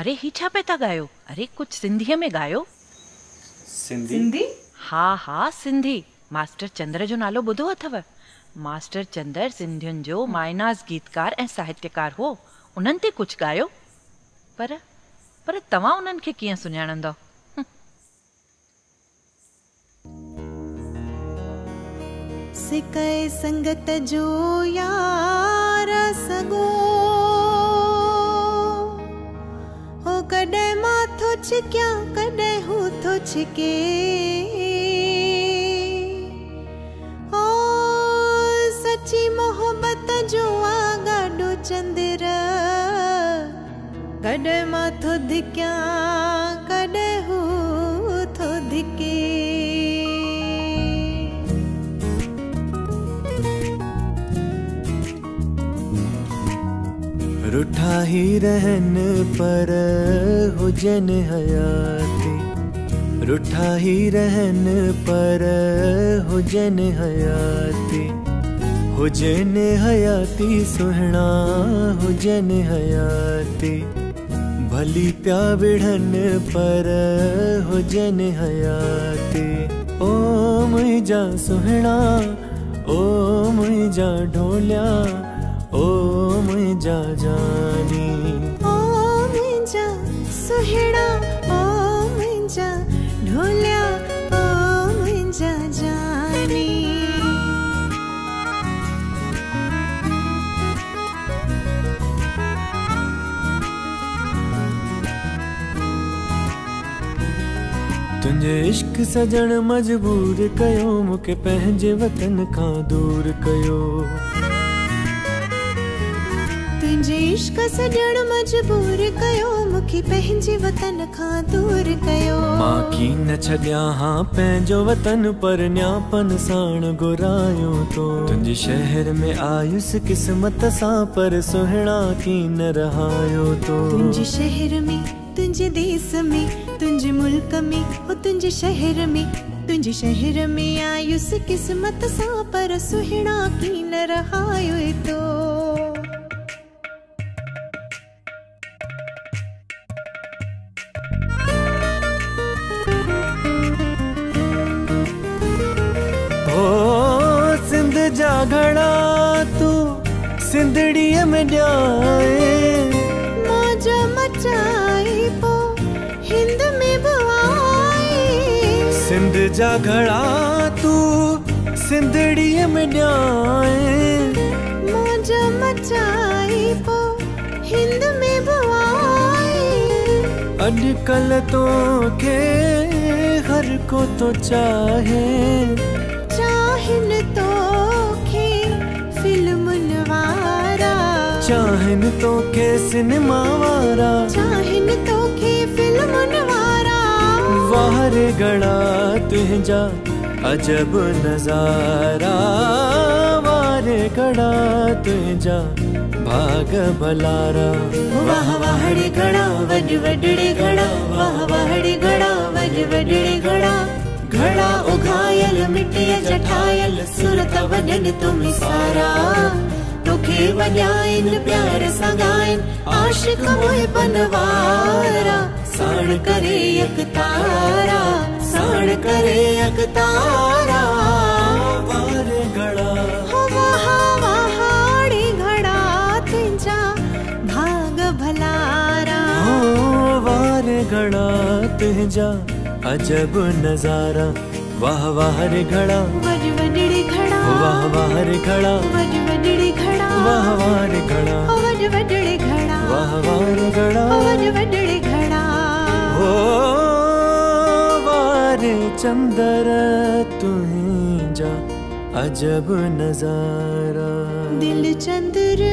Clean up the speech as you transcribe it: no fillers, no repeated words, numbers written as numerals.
अरे ही छा पे था गायो? अरे कुछ सिंधीअ में गायो। सिंधी? हाँ हाँ सिंधी। मास्टर चंद्र जो नालो ॿुधो अथव? मास्टर चंद्र सिंधियुनि जो माइनाज़ गीतकार ऐं साहित्यकार हो। उन्हनि ते कुझु गायो। पर तव्हां उन्हनि खे कीअं सुञाणंदव? सिकाए संगत जो यार सगो हो कॾहिं मां थो छिकिया कॾहिं हू थो छिके ओ सची मोहब्बत जो आगाडो चंद्र कॾहिं मां थो धिकिया कॾहिं हू थो धिके रुठा ही रहन पर हुजन हयाती रुठा ही रहन पर हुजन हयाती हुजन हयाती सुहना हुजन हयाती भली प्या विढ़न पर हुजन हयाती ओ मुझा सुहना ओ मुझा ढोलिया ओ मुझा जानी ओ मुझा सुहेड़ा ओ मुझा ढोलिया ओ मुझा जानी तुंहिंजे इश्क सजण मजबूर कयो मूंखे पंहिंजे वतन खां दूर कयो तुंहिंजे इश्क सजण मजबूर कयो मूंखे पंहिंजे वतन खां दूर कयो मां की न छॾियां हाँ पंहिंजो वतन पर न्यापन साण घुरायो तो तुंहिंजे शहर में आयुसि क़िस्मत सां पर सुहिणा की न रहायो तो तुंहिंजे शहर में तुंहिंजे देश में तुंहिंजे मुल्क में हो तुंहिंजे शहर में आयुसि क़िस्मत सां पर सुहिणा की न रहायो तो जा घड़ा तू सिंधड़ीअ में ॼाए मौज मचाई पो हिंद में बुआई सिंध जा घड़ा तू सिंधड़ीअ में ॼाए मौज मचाई पो हिंद में बुआई अॼुकल्ह तो खे हर को तो चाहे चाहिन तो चाहन तो के सिनेमा वारा चाहन तो के फिल्म वारा वारे गड़ा तुझा अजब नजारा वारे गड़ा तुझा भाग भलारा वाह वाहड़े गड़ा वड वडड़े गड़ा वाह वाहड़े गड़ा वड वडड़े गड़ा घड़ा उघायल मिट्टी जठायल सुरत वडन तुम सारा तोखे वॼाइन प्यार सां ॻाइन आशिक मोए बनवारा साण करे यक तारा वारे घड़ा हो वाहाड़ी घड़ा तुंहिंजा भाग भलारा हो वारे घड़ा तुंहिंजा अजब नजारा वाह वाह रे घड़ा वज वडड़ी घड़ा वाह वाह रे घड़ा वज वडड़ी घड़ा वाह वाह रे घड़ा वज वडड़ी घड़ा वाह वाह रे घड़ा वज वडड़ी घड़ा हो वारे चंदर तुझा अजब नजारा दिल चंद्र